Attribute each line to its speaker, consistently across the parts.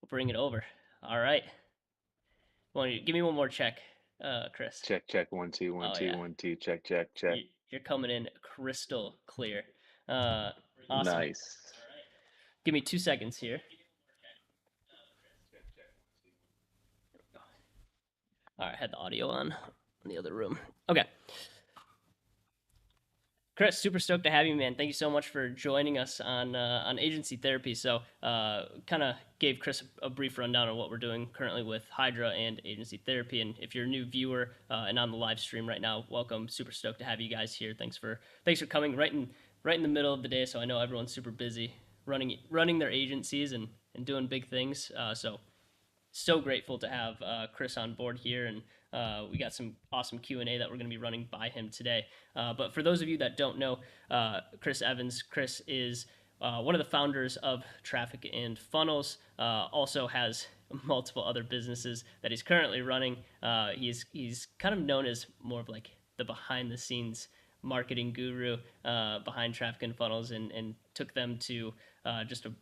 Speaker 1: We'll bring it over. All right. Give me one more check, Chris.
Speaker 2: Check, check, one, two, one,
Speaker 1: Oh
Speaker 2: two,
Speaker 1: yeah,
Speaker 2: one, two, check, check, check.
Speaker 1: you're coming in crystal clear. Uh, awesome.
Speaker 2: Nice.
Speaker 1: Give me 2 seconds here. All right, I had the audio on in the other room. Okay, Chris, super stoked to have you, man. Thank you so much for joining us on agency therapy. So, kind of gave Chris a brief rundown on what we're doing currently with Hydra and agency therapy. And if you're a new viewer and on the live stream right now, welcome. Super stoked to have you guys here. Thanks for coming right in the middle of the day. So I know everyone's super busy running their agencies and doing big things. So grateful to have Chris on board here, and we got some awesome Q&A that we're going to be running by him today. But for those of you that don't know, Chris Evans, Chris is one of the founders of Traffic and Funnels. Also has multiple other businesses that he's currently running. He's kind of known as more of like the behind the scenes marketing guru behind Traffic and Funnels, and took them to just a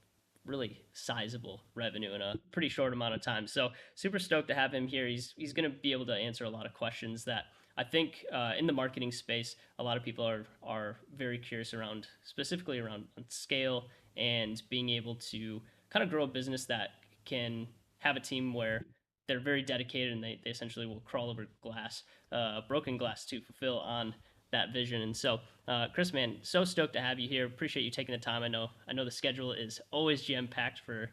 Speaker 1: really sizable revenue in a pretty short amount of time. So super stoked to have him here. He's going to be able to answer a lot of questions that I think in the marketing space, a lot of people are very curious around, specifically around scale and being able to kind of grow a business that can have a team where they're very dedicated and they essentially will crawl over glass, broken glass to fulfill on that vision. And so, Chris, man, so stoked to have you here. Appreciate you taking the time. I know the schedule is always jam packed for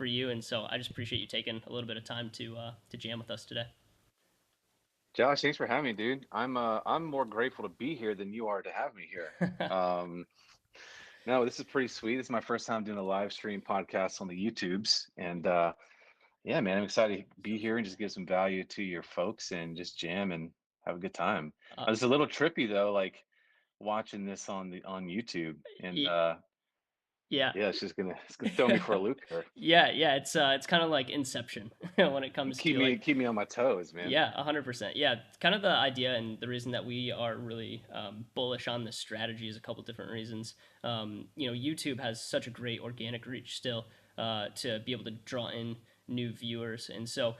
Speaker 1: you, and so I just appreciate you taking a little bit of time to jam with us today.
Speaker 2: Josh, thanks for having me, dude. I'm more grateful to be here than you are to have me here. Um, no, this is pretty sweet. This is my first time doing a live stream podcast on the YouTubes, and yeah, man, I'm excited to be here and just give some value to your folks and just jam and have a good time.
Speaker 1: uh,
Speaker 2: It's a little trippy though, like watching this on YouTube, and
Speaker 1: y- yeah.
Speaker 2: yeah, it's gonna throw me for a loop here.
Speaker 1: Yeah, it's kind of like Inception when it comes
Speaker 2: Keep
Speaker 1: to
Speaker 2: me
Speaker 1: like.
Speaker 2: keep me on my toes, man.
Speaker 1: Yeah, 100%. Yeah, kind of the idea and the reason that we are really bullish on this strategy is a couple different reasons. YouTube has such a great organic reach still to be able to draw in new viewers, and so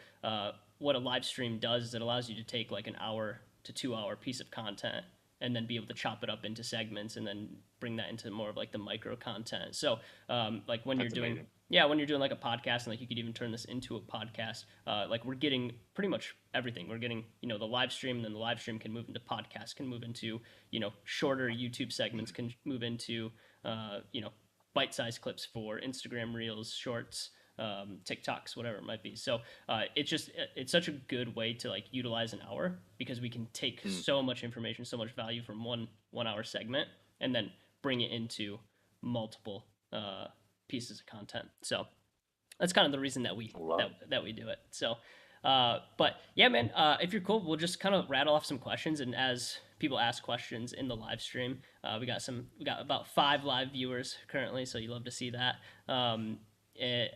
Speaker 1: what a live stream does is it allows you to take like an hour to 2 hour piece of content and then be able to chop it up into segments and then bring that into more of like the micro content. So like when you're
Speaker 2: That's
Speaker 1: doing
Speaker 2: amazing.
Speaker 1: yeah, when you're doing like a podcast, and like you could even turn this into a podcast. Like we're getting pretty much everything. We're getting the live stream, and then the live stream can move into podcast, can move into shorter YouTube segments, can move into bite-sized clips for Instagram Reels, Shorts, TikToks, whatever it might be. So it's such a good way to like utilize an hour because we can take
Speaker 2: Mm,
Speaker 1: so much information, so much value from one hour segment, and then bring it into multiple pieces of content. So that's kind of the reason that we
Speaker 2: love it.
Speaker 1: that we do it. So, but yeah, man, if you're cool, we'll just kind of rattle off some questions, and as people ask questions in the live stream, we got about 5 live viewers currently, so you love to see that.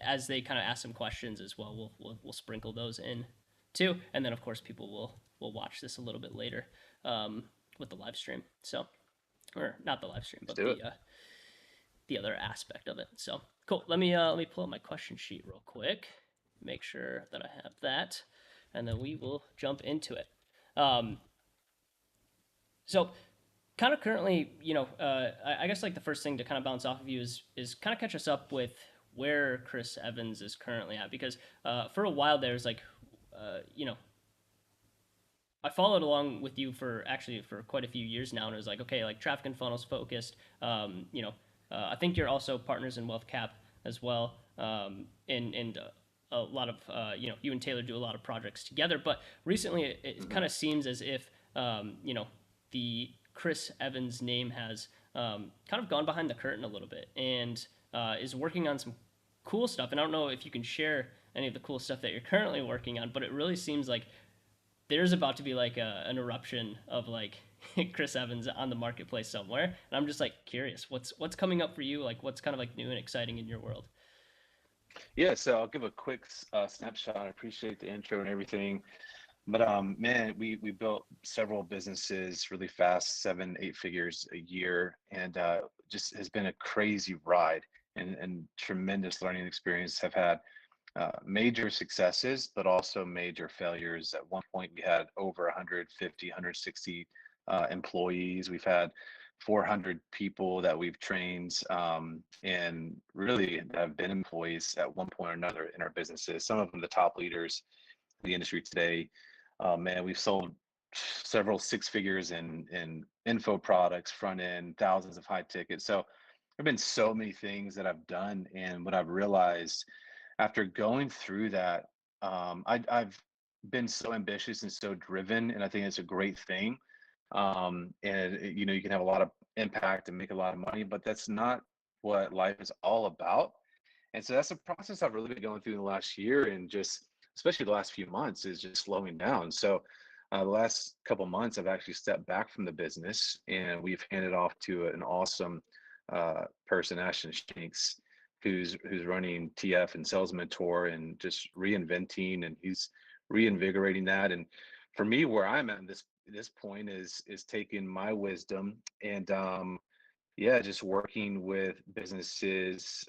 Speaker 1: As they kind of ask some questions as well, we'll sprinkle those in too, and then of course people will watch this a little bit later with the live stream. So, or not the live stream,
Speaker 2: Let's
Speaker 1: but
Speaker 2: do it.
Speaker 1: the other aspect of it. So cool. Let me pull up my question sheet real quick, make sure that I have that, and then we will jump into it. Um, so kind of currently, I guess like the first thing to kind of bounce off of you is kind of catch us up with where Chris Evans is currently at because for a while there's like I followed along with you for quite a few years now, and it was like, okay, like traffic and funnels focused. I think you're also partners in Wealth Cap as well, and a lot of you and Taylor do a lot of projects together. But recently, it
Speaker 2: Hmm.
Speaker 1: kind of seems as if the Chris Evans name has kind of gone behind the curtain a little bit and is working on some cool stuff. And I don't know if you can share any of the cool stuff that you're currently working on, but it really seems like there's about to be like an eruption of like Chris Evans on the marketplace somewhere, and I'm just like curious, what's coming up for you? Like, what's kind of like new and exciting in your world?
Speaker 2: Yeah, so I'll give a quick snapshot. I appreciate the intro and everything. But man, we built several businesses really fast, seven, eight figures a year, and just has been a crazy ride and tremendous learning experience. Have had major successes, but also major failures. At one point, we had over 150, 160 employees. We've had 400 people that we've trained and really have been employees at one point or another in our businesses. Some of them the top leaders in the industry today. Man, we've sold several six figures in info products, front end, thousands of high tickets. So there have been so many things that I've done. And what I've realized after going through that, I've been so ambitious and so driven, and I think it's a great thing. And you can have a lot of impact and make a lot of money, but that's not what life is all about. And so that's a process I've really been going through in the last year, and just especially the last few months is just slowing down. So the last couple months, I've actually stepped back from the business, and we've handed off to an awesome person, Ashton Shanks, who's running TF and Sales Mentor, and just reinventing, and he's reinvigorating that. And for me, where I'm at in this point is taking my wisdom and yeah, just working with businesses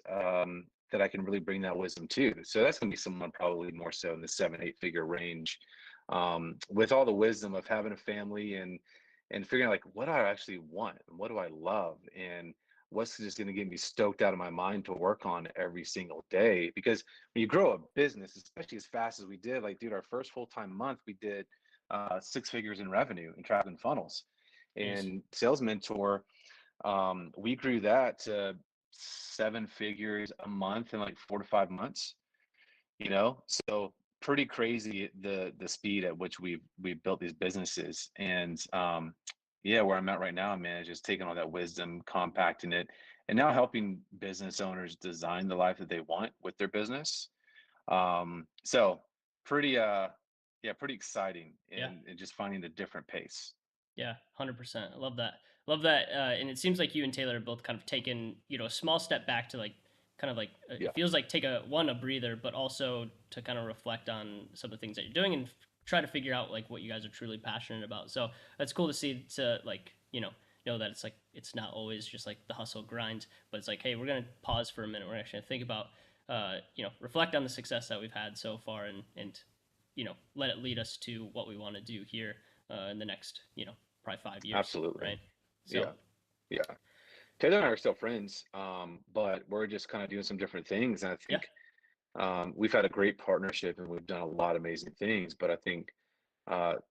Speaker 2: that I can really bring that wisdom to. So that's going to be someone probably more so in the 7, 8 figure range, with all the wisdom of having a family and figuring out like what I actually want and what do I love and what's just going to get me stoked out of my mind to work on every single day. Because when you grow a business, especially as fast as we did, like dude, our first full-time month, we did 6 figures in revenue in traffic and funnels.
Speaker 1: Jeez.
Speaker 2: And Sales Mentor, we grew that to 7 figures a month in like 4 to 5 months. So pretty crazy the speed at which we've built these businesses. And yeah, where I'm at right now, man, is just taking all that wisdom, compacting it, and now helping business owners design the life that they want with their business. So pretty yeah, pretty exciting,
Speaker 1: Yeah.
Speaker 2: and just finding a different pace.
Speaker 1: Yeah, 100%. I love that. Love that. And it seems like you and Taylor have both kind of taken, a small step back to like, kind of like,
Speaker 2: Yeah,
Speaker 1: it feels like take a breather, but also to kind of reflect on some of the things that you're doing and try to figure out like what you guys are truly passionate about. So that's cool to see, to like, know that it's like, it's not always just like the hustle grind, but it's like, hey, we're going to pause for a minute. We're actually going to think about, reflect on the success that we've had so far and, let it lead us to what we want to do here in the next, probably 5 years,
Speaker 2: absolutely.
Speaker 1: right? So
Speaker 2: Yeah, yeah. Taylor and I are still friends, but we're just kind of doing some different things. And I
Speaker 1: yeah,
Speaker 2: think we've had a great partnership and we've done a lot of amazing things. But I think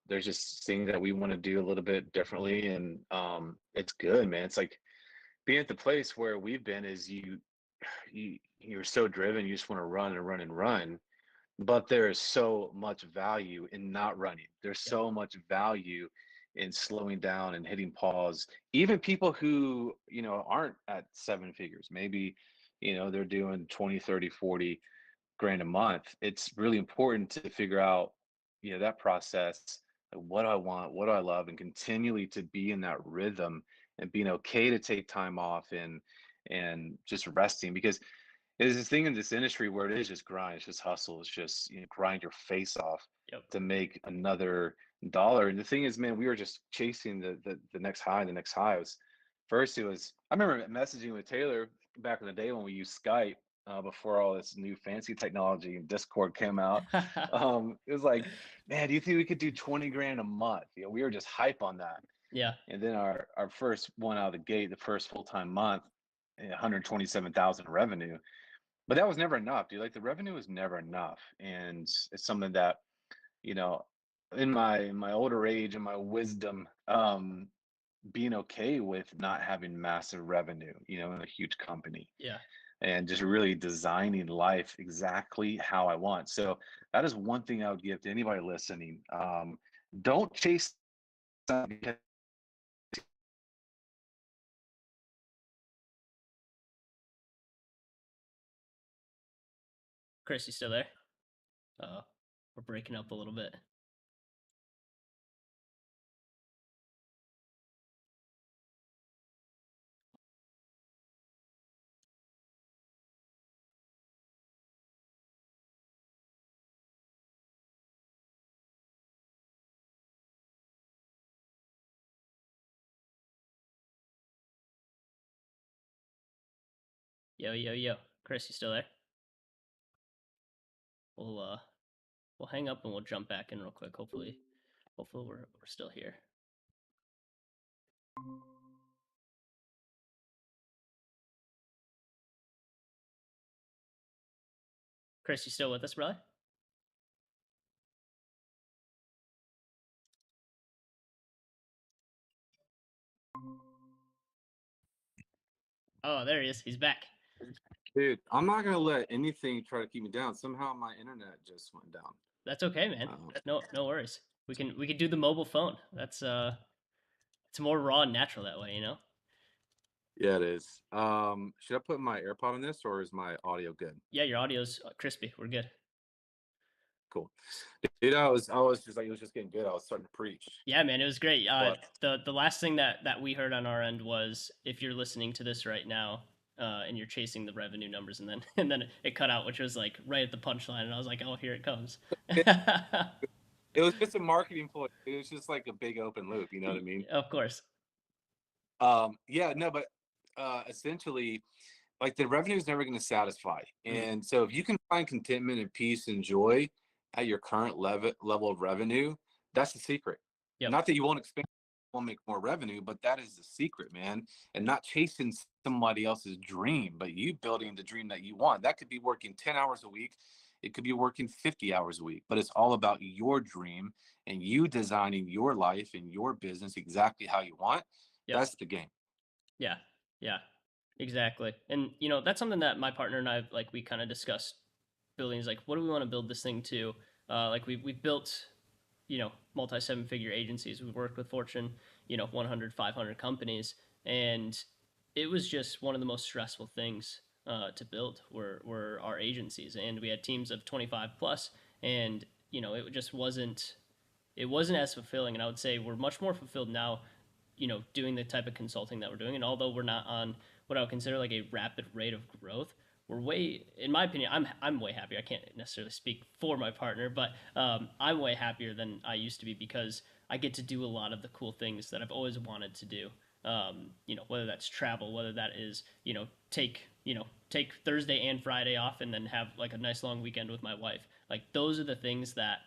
Speaker 2: there's just things that we want to do a little bit differently. And it's good, man. It's like being at the place where we've been is you're so driven, you just want to run and run and run. But there is so much value in not running. There's
Speaker 1: yep,
Speaker 2: so much value in slowing down and hitting pause. Even people who, aren't at 7 figures, maybe, they're doing 20, 30, 40 grand a month. It's really important to figure out, that process. Like, what do I want? What do I love? And continually to be in that rhythm and being okay to take time off and just resting, because there's this thing in this industry where it is just grind, it's just hustle, it's just grind your face off
Speaker 1: yep.
Speaker 2: to make another dollar. And the thing is, man, we were just chasing the next high, the next high. It was I remember messaging with Taylor back in the day when we used Skype, before all this new fancy technology and Discord came out. It was like, man, do you think we could do 20 grand a month? We were just hype on that.
Speaker 1: Yeah,
Speaker 2: And then our first one out of the gate, the first full-time month, 127,000 revenue. But that was never enough, dude. Like the revenue was never enough. And it's something that, you know, in my older age and my wisdom, being okay with not having massive revenue, in a huge company,
Speaker 1: yeah.
Speaker 2: and just really designing life exactly how I want. So that is one thing I would give to anybody listening. Don't chase something because
Speaker 1: Chris, you still there? Uh, we're breaking up a little bit. Yo, yo, yo. Chris, you still there? we'll uh we'll hang up and we'll jump back in real quick. Hopefully we're still here. Chris, you still with us, brother? Oh, there he is. He's back.
Speaker 2: Dude, I'm not gonna let anything try to keep me down. Somehow my internet just went down.
Speaker 1: That's okay, man. No worries. We can do the mobile phone. That's it's more raw and natural that way, you know?
Speaker 2: Yeah, it is. Should I put my AirPod on this or is my audio good?
Speaker 1: Yeah, your audio's crispy. We're good.
Speaker 2: Cool. Dude, I was just like it was just getting good. I was starting to preach.
Speaker 1: Yeah, man, it was great.
Speaker 2: But
Speaker 1: The last thing that we heard on our end was if you're listening to this right now, and you're chasing the revenue numbers, and then and then it cut out, which was like right at the punchline, and I was like, oh, here it comes.
Speaker 2: it, it was just a marketing ploy. It was just like a big open loop, you know what I mean?
Speaker 1: Of course.
Speaker 2: Yeah, no, but essentially like the revenue is never going to satisfy.
Speaker 1: Mm,
Speaker 2: And so if you can find contentment and peace and joy at your current level of revenue, that's the secret.
Speaker 1: yep.
Speaker 2: Not that you won't expand, won't make more revenue, but that is the secret, man. And not chasing somebody else's dream, but you building the dream that you want. That could be working 10 hours a week. It could be working 50 hours a week, but it's all about your dream and you designing your life and your business exactly how you want.
Speaker 1: Yep.
Speaker 2: That's the game.
Speaker 1: Yeah. Yeah. Exactly. And that's something that my partner and I like we kind of discussed building is like what do we want to build this thing to? Like we've built multi seven figure agencies. We've worked with Fortune 100, 500 companies, and it was just one of the most stressful things to build were our agencies, and we had teams of 25 plus, and it just wasn't as fulfilling. And I would say we're much more fulfilled now, doing the type of consulting that we're doing. And although we're not on what I would consider like a rapid rate of growth, we're way, in my opinion, I'm way happier. I can't necessarily speak for my partner, but I'm way happier than I used to be because I get to do a lot of the cool things that I've always wanted to do. Whether that's travel, whether that is, take Thursday and Friday off and then have like a nice long weekend with my wife. Like those are the things that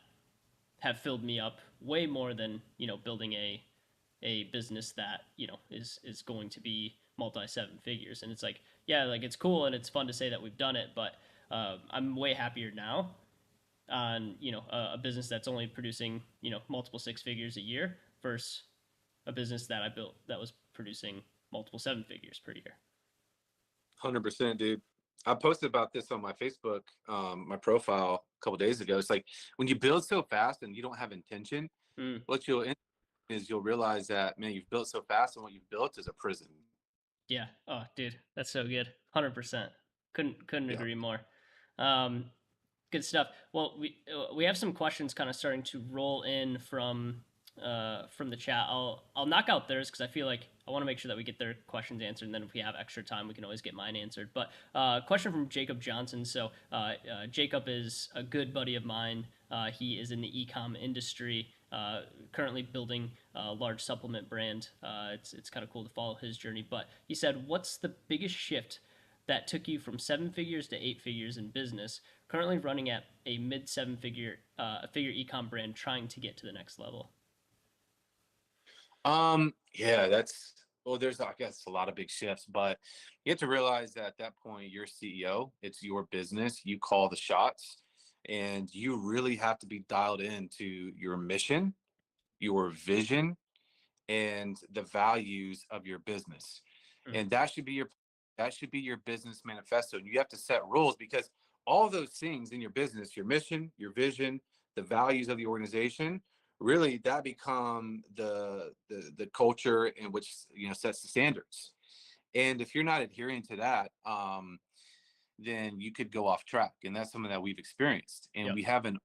Speaker 1: have filled me up way more than building a business that is going to be multi seven figures. And it's like, yeah, like it's cool and it's fun to say that we've done it, but I'm way happier now on a business that's only producing multiple six figures a year versus a business that I built that was producing multiple seven figures per year.
Speaker 2: 100%, dude. I posted about this on my Facebook, my profile a couple days ago. It's like when you build so fast and you don't have intention,
Speaker 1: Mm,
Speaker 2: what you'll is you'll realize that man, you've built so fast, and what you've built is a prison.
Speaker 1: yeah. Oh, dude, that's so good. 100%. Couldn't
Speaker 2: Yeah,
Speaker 1: agree more. Um, Good stuff. Well, we have some questions kind of starting to roll in from the chat. I'll knock out theirs because I feel like I want to make sure that we get their questions answered, and then if we have extra time, we can always get mine answered. But question from Jacob Johnson. So Jacob is a good buddy of mine. He is in the ecom industry, currently building a large supplement brand. It's kind of cool to follow his journey. But he said, "What's the biggest shift that took you from seven figures to eight figures in business, currently running at a mid seven figure ecom brand trying to get to the next level?"
Speaker 2: yeah, that's well. There's I guess a lot of big shifts, but you have to realize that at that point you're CEO. It's your business. You call the shots, and you really have to be dialed into your mission, your vision, and the values of your business.
Speaker 1: Mm,
Speaker 2: And that should be your business manifesto. And you have to set rules because all those things in your business, your mission, your vision, the values of the organization, really that become the culture in which sets the standards. And if you're not adhering to that, then you could go off track. And that's something that we've experienced. And
Speaker 1: yep.
Speaker 2: we have an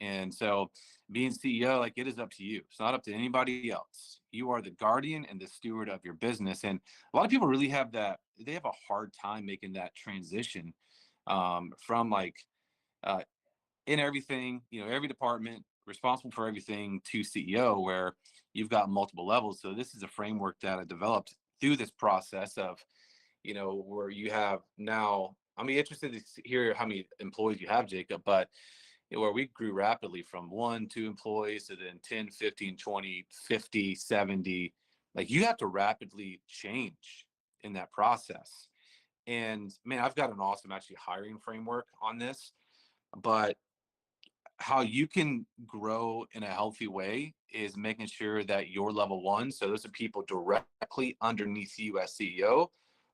Speaker 2: and so being CEO, like it is up to you. It's not up to anybody else. You are the guardian and the steward of your business. And a lot of people really have that, they have a hard time making that transition from like uh, in everything, every department responsible for everything to CEO, where you've got multiple levels. So this is a framework that I developed through this process of, where you have now I'm interested to hear how many employees you have, Jacob, but where we grew rapidly from 1, 2 employees to then 10, 15, 20, 50, 70. Like you have to rapidly change in that process. And man, I've got an awesome actually hiring framework on this, but how you can grow in a healthy way is making sure that your level one, so those are people directly underneath you as CEO,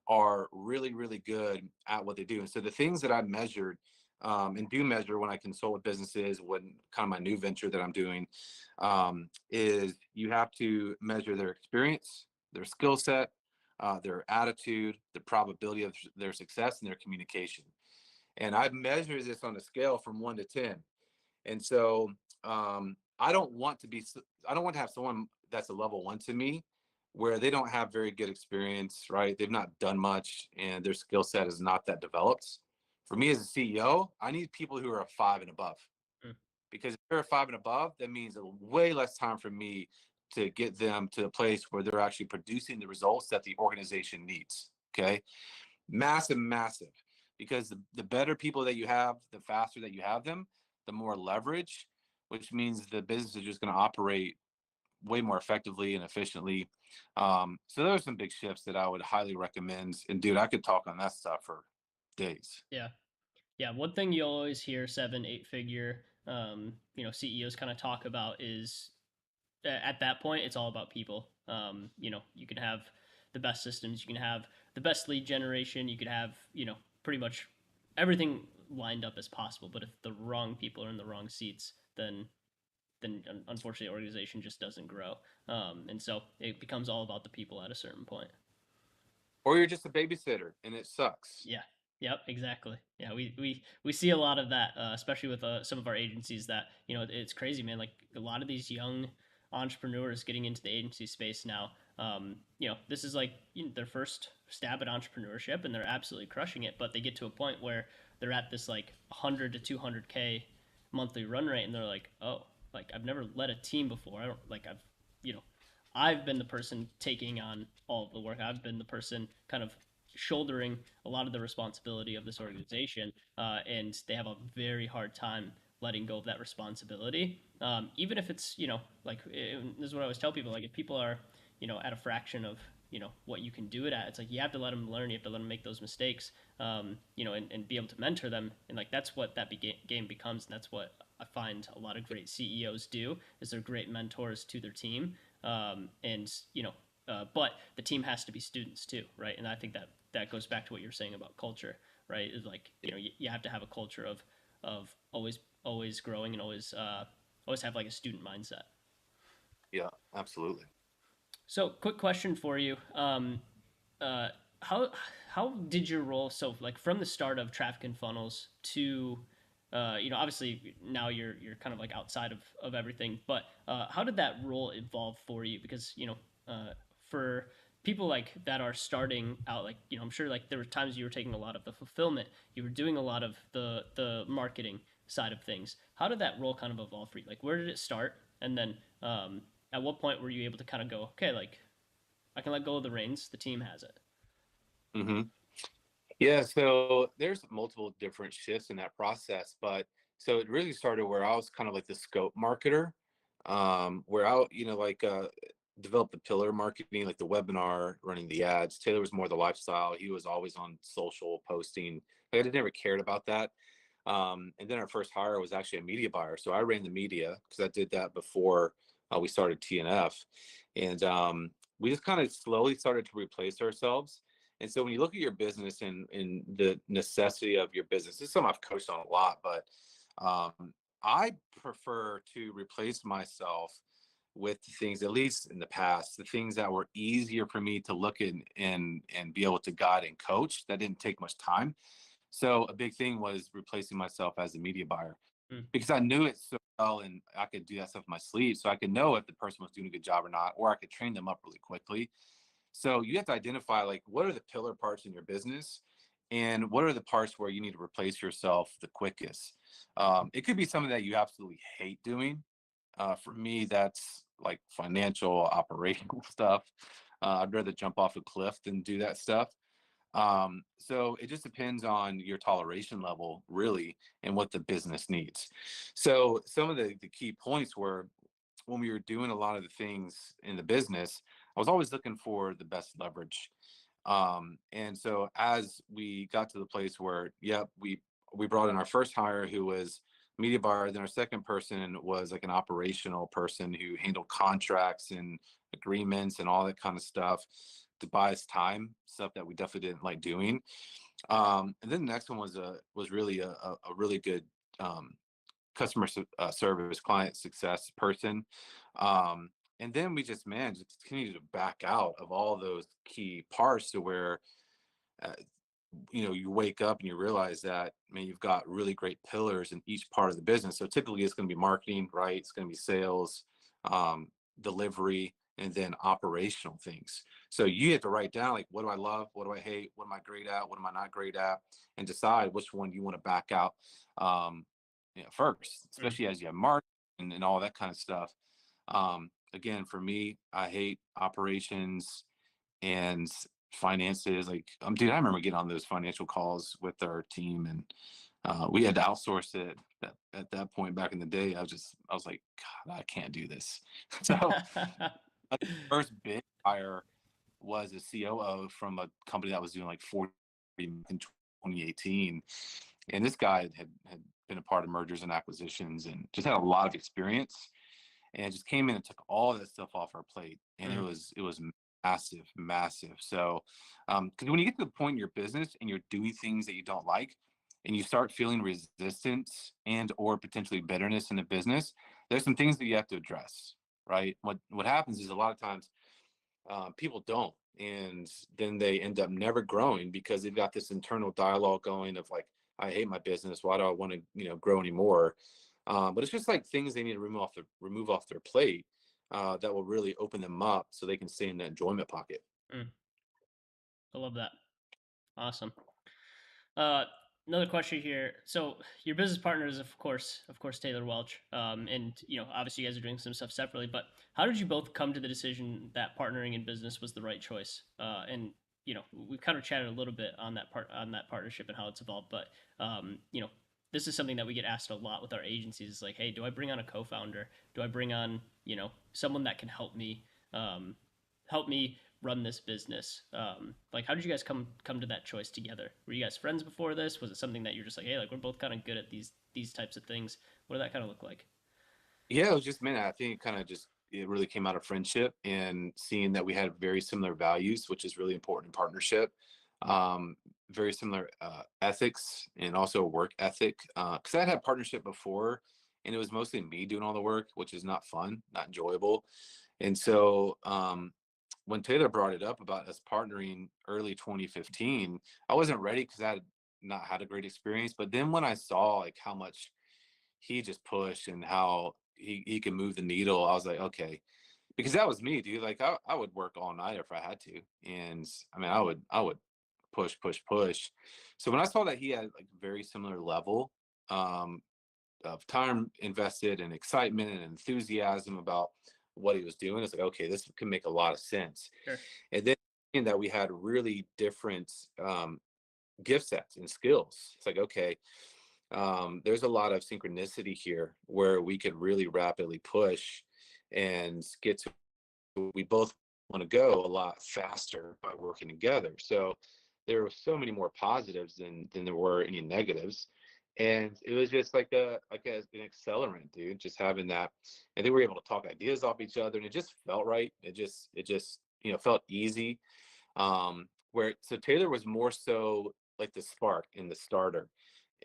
Speaker 2: are really, really good at what they do. And so the things that I measured and do measure when I consult with businesses, when kind of my new venture that I'm doing, is you have to measure their experience, their skill set, their attitude, the probability of their success, and their communication. And I measure this on a scale from 1 to 10. And so I don't want to be, I don't want to have someone that's a level one to me where they don't have very good experience, right? They've not done much and their skill set is not that developed. For me as a CEO, I need people who are a 5 and above,
Speaker 1: Mm.
Speaker 2: because if they're a 5 and above, that means a way less time for me to get them to a place where they're actually producing the results that the organization needs. Okay. Massive, massive. Because the better people that you have, the faster that you have them, the more leverage, which means the business is just going to operate way more effectively and efficiently. So there are some big shifts that I would highly recommend. And dude, I could talk on that stuff for days.
Speaker 1: Yeah. Yeah, one thing you always hear 7, 8 figure, CEOs kind of talk about is at that point, it's all about people. You can have the best systems, you can have the best lead generation, you could have, pretty much everything lined up as possible. But if the wrong people are in the wrong seats, then unfortunately, the organization just doesn't grow. And so it becomes all about the people at a certain point.
Speaker 2: Or you're just a babysitter and it sucks.
Speaker 1: Yeah. Yep. Exactly. Yeah. We see a lot of that, especially with some of our agencies. That it's crazy, man. Like a lot of these young entrepreneurs getting into the agency space now. This is like their first stab at entrepreneurship, and they're absolutely crushing it. But they get to a point where they're at this like 100 to 200K monthly run rate, and they're like, oh, like I've never led a team before. I don't like you know I've been the person taking on all of the work. I've been the person kind of shouldering a lot of the responsibility of this organization, and they have a very hard time letting go of that responsibility. Even if it's this is what I always tell people: like if people are at a fraction of what you can do it at, it's like you have to let them learn, you have to let them make those mistakes, and be able to mentor them, and like that's what that game becomes, and that's what I find a lot of great CEOs do is they're great mentors to their team, and but the team has to be students too, right? And I think that goes back to what you're saying about culture, right? Is like you have to have a culture of always growing and always have like a student mindset.
Speaker 2: Yeah, absolutely.
Speaker 1: So, quick question for you: uh, how how did your role, so like from the start of traffic and funnels to obviously now you're kind of like outside of everything, but how did that role evolve for you? Because for people like that are starting out, like I'm sure like there were times you were taking a lot of the fulfillment, you were doing a lot of the marketing side of things. How did that role kind of evolve for you? Like where did it start, and then at what point were you able to kind of go, okay, like I can let go of the reins, the team has it?
Speaker 2: Hmm. Yeah, so there's multiple different shifts in that process, but so it really started where I was kind of like the scope marketer, where I, developed the pillar marketing, like the webinar, running the ads. Taylor was more the lifestyle. He was always on social posting. Like, I never cared about that. And then our first hire was actually a media buyer. So I ran the media because I did that before we started TNF. And we just kind of slowly started to replace ourselves. And so when you look at your business and the necessity of your business, this is something I've coached on a lot, but I prefer to replace myself with the things, at least in the past, the things that were easier for me to look at and be able to guide and coach that didn't take much time. So a big thing was replacing myself as a media buyer
Speaker 1: Mm.
Speaker 2: because I knew it so well and I could do that stuff in my sleep. So I could know if the person was doing a good job or not, or I could train them up really quickly. So you have to identify like what are the pillar parts in your business and what are the parts where you need to replace yourself the quickest. It could be something that you absolutely hate doing. For me, that's like financial operational stuff. I'd rather jump off a cliff than do that stuff. So it just depends on your toleration level, really, and what the business needs. So some of the key points were when we were doing a lot of the things in the business, I was always looking for the best leverage. And so as we got to the place where, yep, we brought in our first hire who was media buyer, then our second person was like an operational person who handled contracts and agreements and all that kind of stuff to buy us time, stuff that we definitely didn't like doing. And then the next one was really a really good customer service, client success person. Um, and then we just, man, just continue to back out of all those key parts to where, uh, you wake up and you realize that, man, you've got really great pillars in each part of the business. So typically it's going to be marketing, right? It's going to be sales, um, delivery, and then operational things. So you have to write down, like, what do I love? What do I hate? What am I great at? What am I not great at? And decide which one you want to back out, um, first,
Speaker 1: Mm.
Speaker 2: especially as you have marketing and all that kind of stuff. Again, for me, I hate operations and finances. Like, dude, I remember getting on those financial calls with our team, and we had to outsource it. At that point back in the day, I was like, God, I can't do this. So, my first big hire was a COO from a company that was doing like 40 in 2018, and this guy had been a part of mergers and acquisitions and just had a lot of experience and just came in and took all that stuff off our plate, and
Speaker 1: Mm.
Speaker 2: it was massive, massive. So because when you get to the point in your business and you're doing things that you don't like and you start feeling resistance and or potentially bitterness in the business, there's some things that you have to address, right? What happens is a lot of times people don't, and then they end up never growing because they've got this internal dialogue going of like, I hate my business, why do I want to grow anymore? But it's just like things they need to remove off their plate, that will really open them up so they can stay in the enjoyment pocket.
Speaker 1: Mm. I love that. Awesome. Uh, Another question here. So your business partner is of course, Taylor Welch. And obviously you guys are doing some stuff separately. But how did you both come to the decision that partnering in business was the right choice? And we've kind of chatted a little bit on that partnership and how it's evolved. But this is something that we get asked a lot with our agencies. It's like, hey, do I bring on a co-founder? Do I bring on someone that can um, help me run this business? Like, how did you guys come to that choice together? Were you guys friends before this? Was it something that you're just like, hey, like we're both kind of good at these types of things? What did that kind of look like?
Speaker 2: Yeah, it was just, man, I think it really came out of friendship and seeing that we had very similar values, which is really important in partnership. Um, Very similar ethics and also work ethic. Because I had partnership before, and it was mostly me doing all the work, which is not fun, not enjoyable. And so when Taylor brought it up about us partnering early 2015, I wasn't ready because I had not had a great experience. But then when I saw like how much he just pushed and how he can move the needle, I was like, okay, because that was me, dude. Like I would work all night if I had to, and I mean I would push, push, push. So when I saw that he had like very similar level um, of time invested and excitement and enthusiasm about what he was doing, it's like, okay, this can make a lot of sense.
Speaker 1: Sure.
Speaker 2: And then in that we had really different gift sets and skills. It's like, okay, there's a lot of synchronicity here where we could really rapidly push and get to where we both want to go a lot faster by working together. So there were so many more positives than there were any negatives. And it was just like an accelerant, dude, just having that. And then we were able to talk ideas off each other and it just felt right. It just felt easy. Where so Taylor was more so like the spark and the starter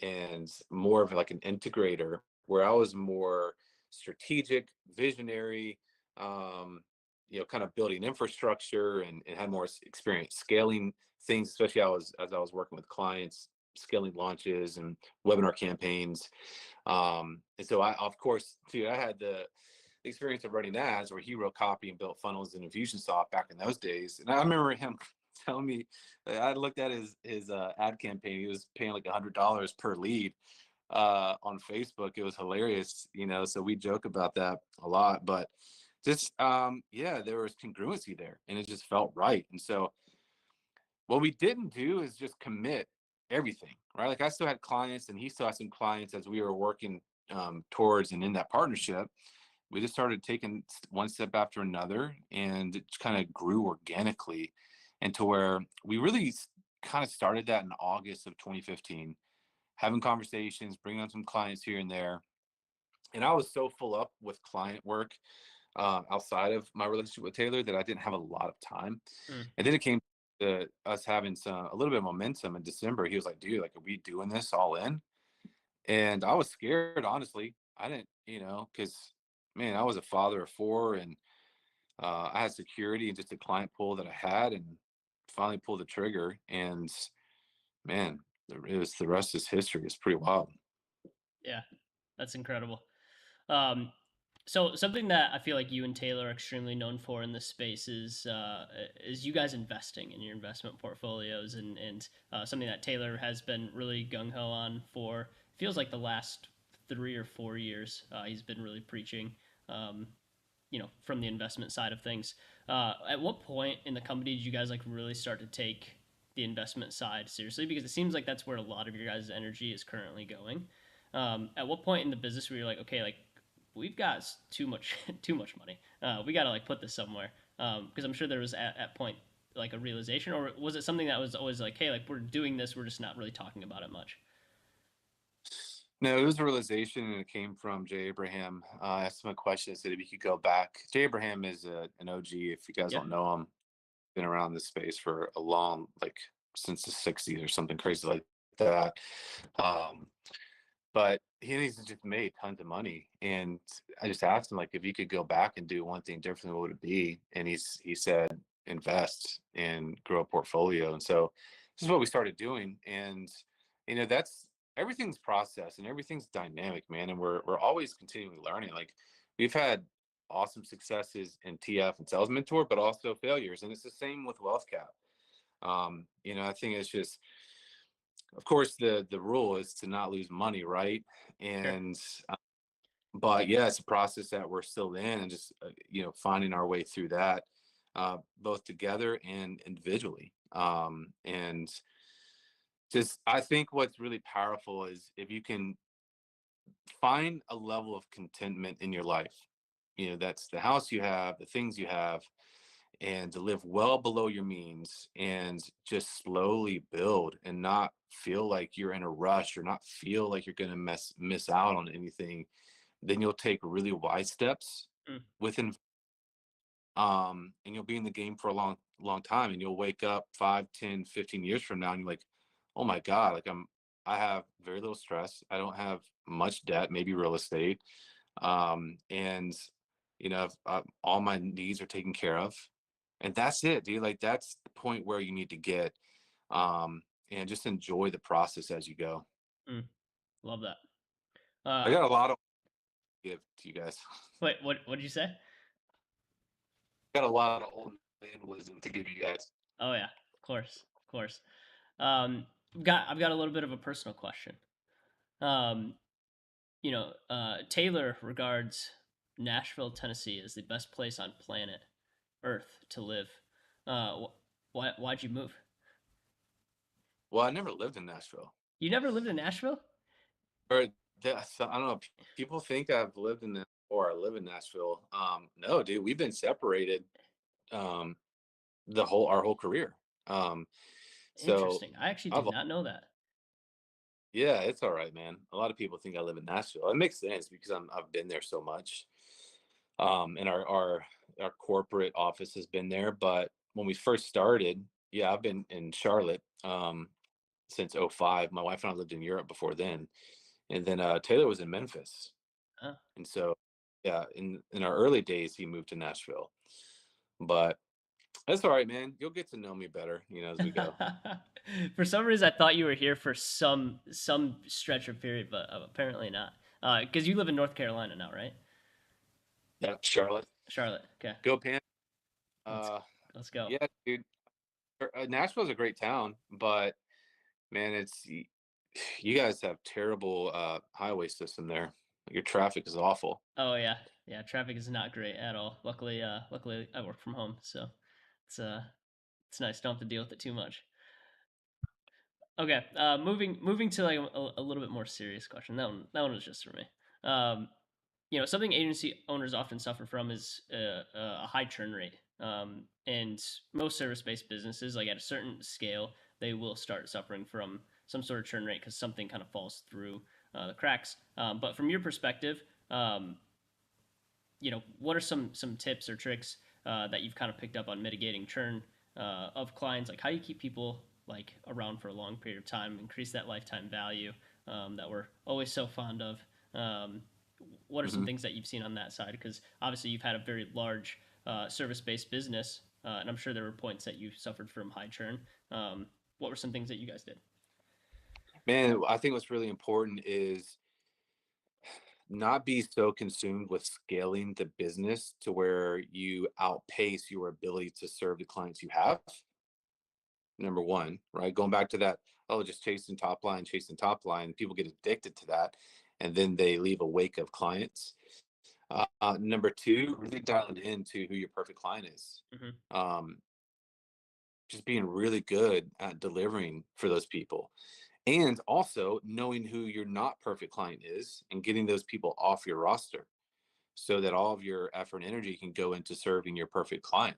Speaker 2: and more of like an integrator, where I was more strategic, visionary, um, kind of building infrastructure and had more experience scaling things, especially as I was working with clients, scaling launches and webinar campaigns. And so I, of course, dude, I had the experience of running ads where he wrote copy and built funnels in Infusionsoft back in those days. And I remember him telling me, I looked at his ad campaign. He was paying like $100 per lead on Facebook. It was hilarious, So we joke about that a lot, but just yeah, there was congruency there, and it just felt right. And so what we didn't do is just commit everything, right? Like I still had clients and he still had some clients as we were working towards and in that partnership. We just started taking one step after another and it kind of grew organically into where we really kind of started that in August of 2015, having conversations, bringing on some clients here and there. And I was so full up with client work outside of my relationship with Taylor that I didn't have a lot of time.
Speaker 1: Mm,
Speaker 2: And then it came to us having a little bit of momentum in December. He was like, dude, like, are we doing this all in? And I was scared, honestly. I didn't, because man, I was a father of four and I had security and just a client pool that I had and finally pulled the trigger. And man, the rest is history. It's pretty wild.
Speaker 1: yeah, that's incredible. Um, so something that I feel like you and Taylor are extremely known for in this space is you guys investing in your investment portfolios, and something that Taylor has been really gung ho on for feels like the last 3 or 4 years. He's been really preaching, um, from the investment side of things. At what point in the company did you guys like really start to take the investment side seriously? Because it seems like that's where a lot of your guys' energy is currently going. At what point in the business were you like, okay, like we've got too much too much money. We got to like put this somewhere. Because I'm sure there was at point like a realization, or was it something that was always like, hey, like we're doing this, we're just not really talking about it much.
Speaker 2: No, it was a realization, and it came from Jay Abraham. I asked him a question. I said if you could go back. Jay Abraham is an OG. If you guys
Speaker 1: Yeah,
Speaker 2: don't know him, been around this space for a long, like since the '60s or something crazy like that. Um, but he's just made tons of money, and I just asked him like if you could go back and do one thing differently, what would it be? And he said invest and grow a portfolio. And so this is what we started doing. And that's everything's process and everything's dynamic, man. And we're always continually learning. Like we've had awesome successes in TF and Sales Mentor, but also failures. And it's the same with Wealth Cap. I think it's just, of course, the rule is to not lose money, right?
Speaker 1: sure.
Speaker 2: And but yeah, it's a process that we're still in, and just finding our way through that, both together and individually. And just I think what's really powerful is if you can find a level of contentment in your life. That's the house you have, the things you have, and to live well below your means and just slowly build and not feel like you're in a rush or not feel like you're going to miss out on anything, then you'll take really wise steps
Speaker 1: Mm,
Speaker 2: within and you'll be in the game for a long time, and you'll wake up 5, 10, 15 years from now and you're like, oh my god, like I have very little stress, I don't have much debt, maybe real estate, and all my needs are taken care of, and that's it, dude. Like that's the point where you need to get, and just enjoy the process as you go.
Speaker 1: mm, love that.
Speaker 2: I got a lot of give to you guys.
Speaker 1: Wait, what did you say?
Speaker 2: Got a lot of old man wisdom to give you guys.
Speaker 1: Oh yeah, of course, of course. Um, I've got a little bit of a personal question. Um, Taylor regards Nashville, Tennessee as the best place on planet Earth to live. Why'd you move?
Speaker 2: Well, I never lived in Nashville.
Speaker 1: You never lived in Nashville?
Speaker 2: Or so, I don't know. People think I've lived in or I live in Nashville. No, dude, we've been separated um, our whole career. Um, so
Speaker 1: Interesting. I actually
Speaker 2: I've
Speaker 1: did not know that.
Speaker 2: yeah, it's all right, man. A lot of people think I live in Nashville. It makes sense because I've been there so much. And our corporate office has been there. But when we first started, yeah, I've been in Charlotte since '05. My wife and I lived in Europe before then, and then Taylor was in Memphis.
Speaker 1: Huh.
Speaker 2: And so, yeah, in our early days, he moved to Nashville. But that's all right, man. You'll get to know me better, as we go.
Speaker 1: For some reason, I thought you were here for some stretch of period, but apparently not. Because you live in North Carolina now, right?
Speaker 2: Yeah, Charlotte,
Speaker 1: Charlotte. Okay,
Speaker 2: go Pan.
Speaker 1: let's
Speaker 2: Uh,
Speaker 1: let's go.
Speaker 2: yeah, dude. Nashville's a great town, but man, you guys have terrible highway system there. Your traffic is awful.
Speaker 1: Oh yeah, yeah. Traffic is not great at all. Luckily, I work from home, so it's uh it's nice. Don't have to deal with it too much. Okay. Moving to like a little bit more serious question. That one was just for me. Um, something agency owners often suffer from is a high churn rate. And most service-based businesses, like at a certain scale, they will start suffering from some sort of churn rate because something kind of falls through the cracks. But from your perspective, um, what are some tips or tricks that you've kind of picked up on mitigating churn of clients? Like, how do you keep people like around for a long period of time, increase that lifetime value that we're always so fond of? Um, what are some
Speaker 2: Hmm.
Speaker 1: things that you've seen on that side? Because obviously you've had a very large service-based business, and I'm sure there were points that you suffered from high churn. What were some things that you guys did?
Speaker 2: Man, I think what's really important is not be so consumed with scaling the business to where you outpace your ability to serve the clients you have. Number one, right? Going back to that, oh, just chasing top line. People get addicted to that, and then they leave a wake of clients. Number two, really dialing into who your perfect client is.
Speaker 1: Mm-hmm.
Speaker 2: Um, just being really good at delivering for those people, and also knowing who your not perfect client is and getting those people off your roster so that all of your effort and energy can go into serving your perfect client.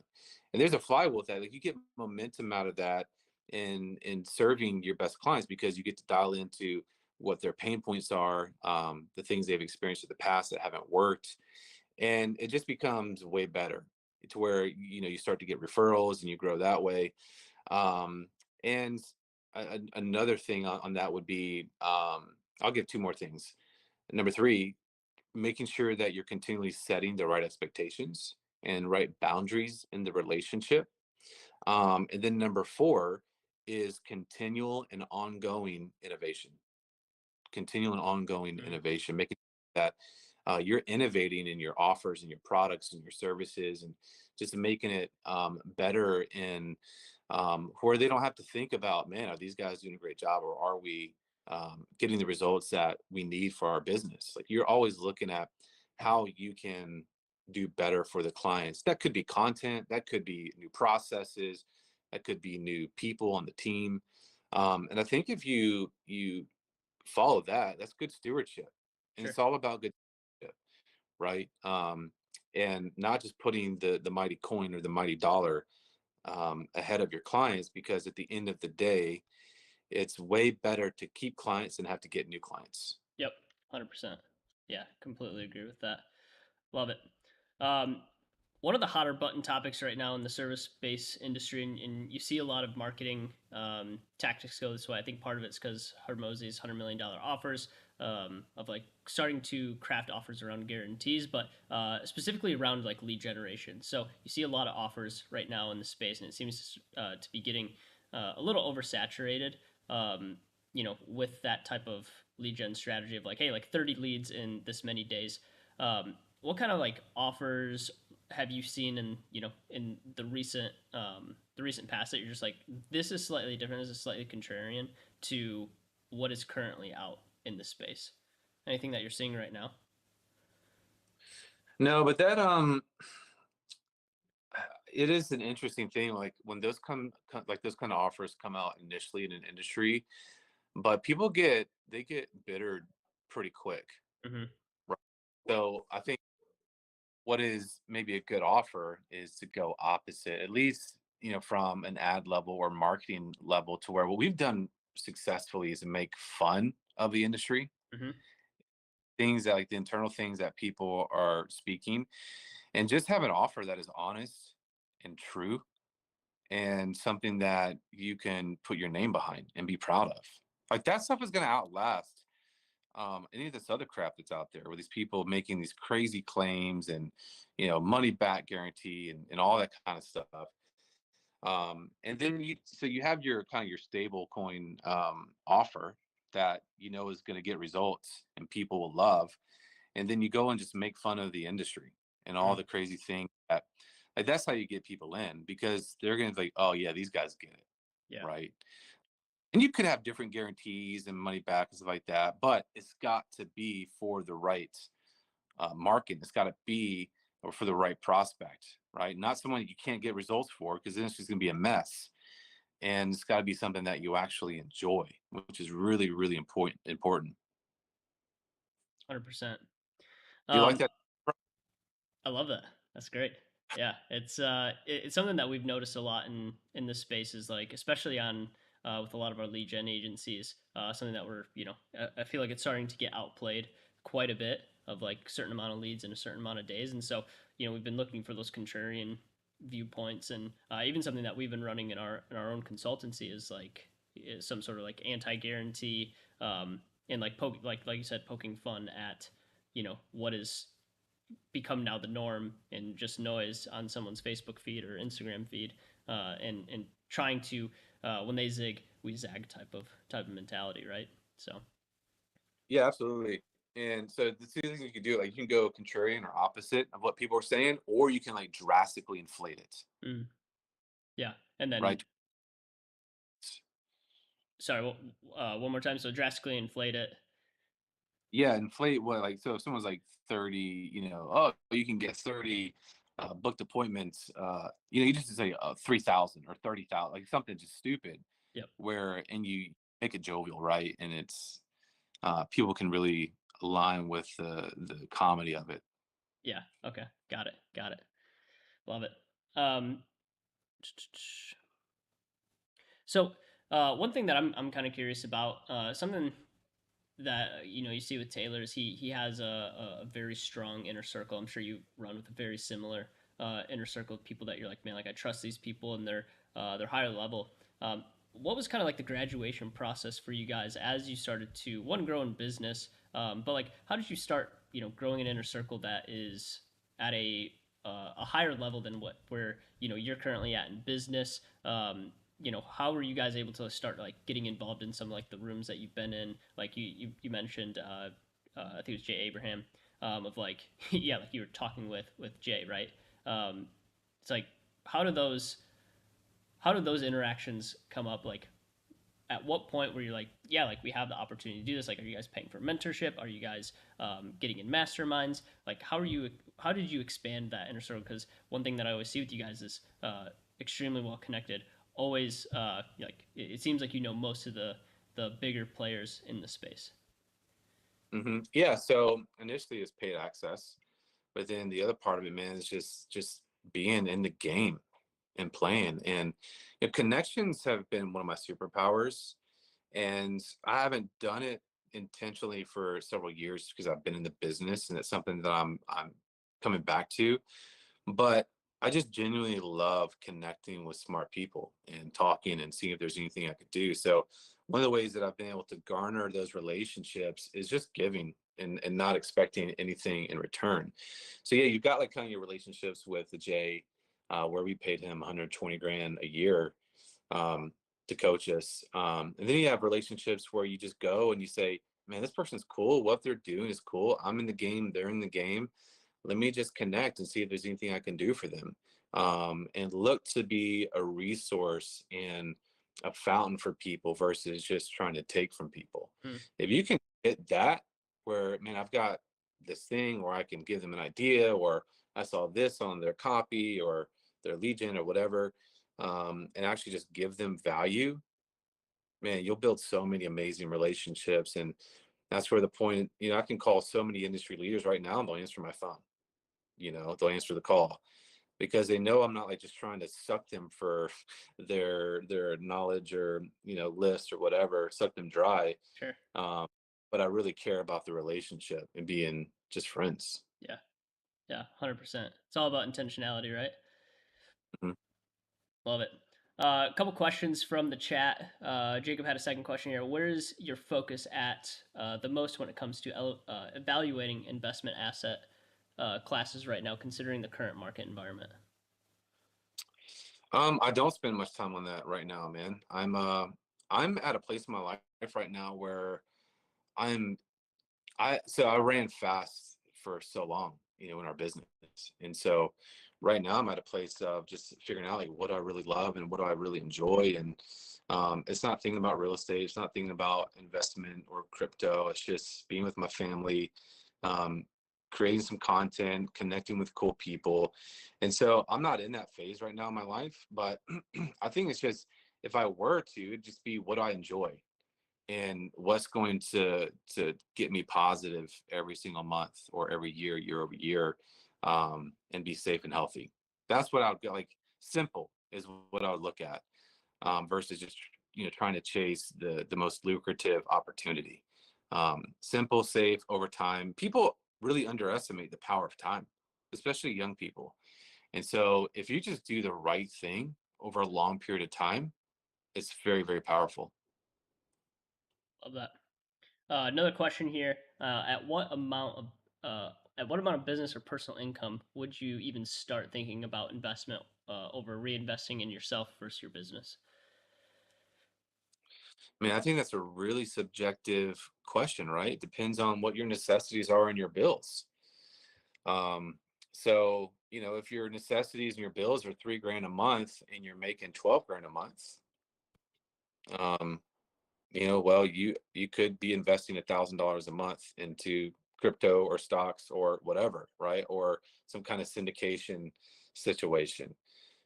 Speaker 2: And there's a flywheel with that. Like you get momentum out of that in serving your best clients because you get to dial into what their pain points are, the things they've experienced in the past that haven't worked, and it just becomes way better to where you start to get referrals and you grow that way. And another thing on that would be, I'll give two more things. Number three, making sure that you're continually setting the right expectations and right boundaries in the relationship. And then number four is continual and ongoing innovation. Continual and ongoing
Speaker 1: Mm-hmm.
Speaker 2: innovation, making that you're innovating in your offers and your products and your services, and just making it better in where they don't have to think about, man, are these guys doing a great job, or are we getting the results that we need for our business? Like you're always looking at how you can do better for the clients. That could be content, that could be new processes, that could be new people on the team. And I think if you follow that, that's good stewardship. And
Speaker 1: Sure.
Speaker 2: it's all about good stewardship, right? And not just putting the mighty coin or the mighty dollar ahead of your clients, because at the end of the day, it's way better to keep clients than have to get new clients.
Speaker 1: Yep. 100%. Yeah, completely agree with that. Love it. Um, One of the hotter button topics right now in the service-based industry, and you see a lot of marketing tactics go this way. I think part of it's because Hormozy's $100 million offers of like starting to craft offers around guarantees, but specifically around like lead generation. So you see a lot of offers right now in the space, and it seems to be getting a little oversaturated. With that type of lead gen strategy of like, hey, like 30 leads in this many days. What kind of like offers have you seen in the recent past that you're just like, this is slightly different, this is slightly contrarian to what is currently out in the space? Anything that you're seeing right now?
Speaker 2: No, but that it is an interesting thing. Like when like those kind of offers come out initially in an industry, but people get bitter pretty quick.
Speaker 1: Mm-hmm.
Speaker 2: Right? So I think what is maybe a good offer is to go opposite, at least, from an ad level or marketing level, to where what we've done successfully is to make fun of the industry,
Speaker 1: Mm-hmm.
Speaker 2: things that like the internal things that people are speaking, and just have an offer that is honest and true and something that you can put your name behind and be proud of. Like that stuff is going to outlast any of this other crap that's out there, where these people making these crazy claims and money back guarantee and all that kind of stuff. And then you have your kind of your stable coin offer that is going to get results and people will love, and then you go and just make fun of the industry and all
Speaker 1: Mm-hmm.
Speaker 2: the crazy things that, like, that's how you get people in, because they're going to think, oh yeah, these guys get it,
Speaker 1: Yeah.
Speaker 2: right? And you could have different guarantees and money back and stuff like that, but it's got to be for the right market. It's got to be for the right prospect, right? Not someone that you can't get results for, because then it's just going to be a mess. and it's got to be something that you actually enjoy, which is really, really important.
Speaker 1: 100%.
Speaker 2: Do you like
Speaker 1: Um,
Speaker 2: that?
Speaker 1: I love that. That's great. Yeah, it's something that we've noticed a lot in this space is like, especially on with a lot of our lead gen agencies, something that we're I feel like it's starting to get outplayed quite a bit of like certain amount of leads in a certain amount of days, and so we've been looking for those contrarian viewpoints, and even something that we've been running in our own consultancy is some sort of like anti guarantee, and like like you said, poking fun at what is become now the norm and just noise on someone's Facebook feed or Instagram feed, and trying to when they zig, we zag type of mentality, right? So,
Speaker 2: Yeah, absolutely. And so the two things you can do, like you can go contrarian or opposite of what people are saying, or you can like drastically inflate it,
Speaker 1: mm, yeah, and then
Speaker 2: right?
Speaker 1: sorry, one more time. So drastically inflate it.
Speaker 2: Yeah, inflate what, like, so if someone's like 30, oh, you can get 30 booked appointments, you just say 3,000 or 30,000, like something just stupid,
Speaker 1: Yep.
Speaker 2: and you make it jovial, right? And people can really align with the comedy of it.
Speaker 1: Yeah. Okay. Got it. Got it. Love it. Um, so one thing that I'm kind of curious about, something that you see with Taylor is he has a very strong inner circle. I'm sure you run with a very similar inner circle of people that you're like, man, like I trust these people and they're higher level. What was kind of like the graduation process for you guys as you started to one grow in business, but like how did you start growing an inner circle that is at a higher level than what where you're currently at in business? How were you guys able to start like getting involved in some like the rooms that you've been in? Like you mentioned, I think it was Jay Abraham, of like yeah, like you were talking with Jay, right? Um, it's like how do those how do those interactions come up? Like at what point were you like, yeah, like we have the opportunity to do this? Like, are you guys paying for mentorship? Are you guys getting in masterminds? Like, how did you expand that inner circle? Because one thing that I always see with you guys is extremely well connected. Always, like it seems like most of the bigger players in the space.
Speaker 2: Yeah, so initially it's paid access, but then the other part of it, man, is just being in the game and playing. And connections have been one of my superpowers, and I haven't done it intentionally for several years because I've been in the business, and it's something that I'm coming back to. But I just genuinely love connecting with smart people and talking and seeing if there's anything I could do. So one of the ways that I've been able to garner those relationships is just giving and not expecting anything in return. So yeah, you've got like kind of your relationships with the Jay, where we paid him 120 grand a year, um, to coach us. And then you have relationships where you just go and you say, man, this person's cool. What they're doing is cool. I'm in the game. They're in the game. Let me just connect and see if there's anything I can do for them. And look to be a resource and a fountain for people versus just trying to take from people.
Speaker 1: Hmm.
Speaker 2: If you can get that, where, man, I've got this thing where I can give them an idea, or I saw this on their copy or their legion or whatever, and actually just give them value, man, you'll build so many amazing relationships. And that's where the point, I can call so many industry leaders right now and they'll answer my phone, they'll answer the call because they know I'm not like just trying to suck them for their knowledge or, list or whatever, suck them dry.
Speaker 1: Sure.
Speaker 2: Um, but I really care about the relationship and being just friends.
Speaker 1: Yeah. Yeah. 100%. It's all about intentionality, right?
Speaker 2: Mhm.
Speaker 1: Love it. A couple questions from the chat. Jacob had a second question here. Where is your focus at the most when it comes to evaluating investment asset classes right now, considering the current market environment?
Speaker 2: I don't spend much time on that right now, man. I'm at a place in my life right now where I'm I ran fast for so long, in our business. And so right now I'm at a place of just figuring out like what do I really love and what do I really enjoy. And it's not thinking about real estate, it's not thinking about investment or crypto. It's just being with my family, um, creating some content, connecting with cool people. And so I'm not in that phase right now in my life, but I think it's just if I were to, it'd just be what I enjoy and what's going to get me positive every single month or every year, year over year, and be safe and healthy. That's what I would go like. Simple is what I would look at, versus just trying to chase the most lucrative opportunity. Simple, safe over time. People really underestimate the power of time, especially young people. And so if you just do the right thing over a long period of time, it's very, very powerful.
Speaker 1: Love that. Another question here: at what amount of business or personal income would you even start thinking about investment over reinvesting in yourself versus your business?
Speaker 2: I mean, I think that's a really subjective question, right? It depends on what your necessities are and your bills. Um, so, if your necessities and your bills are 3 grand a month and you're making 12 grand a month, um, well, you could be investing $1,000 a month into crypto or stocks or whatever, right? Or some kind of syndication situation.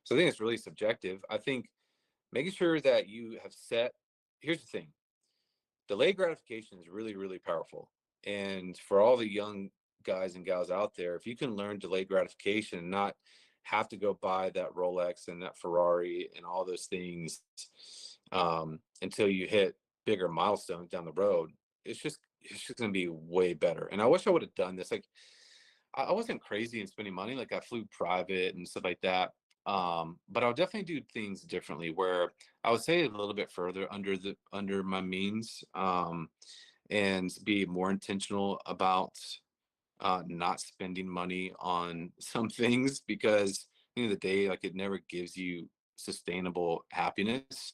Speaker 2: So I think it's really subjective. I think making sure that you have set, here's the thing, delayed gratification is really, really powerful. And for all the young guys and gals out there, if you can learn delayed gratification and not have to go buy that Rolex and that Ferrari and all those things, until you hit bigger milestones down the road, it's just going to be way better. And I wish I would have done this. Like, I wasn't crazy in spending money. Like, I flew private and stuff like that. But I'll definitely do things differently where I would say a little bit further under my means, and be more intentional about not spending money on some things, because at the end of the day, like, it never gives you sustainable happiness.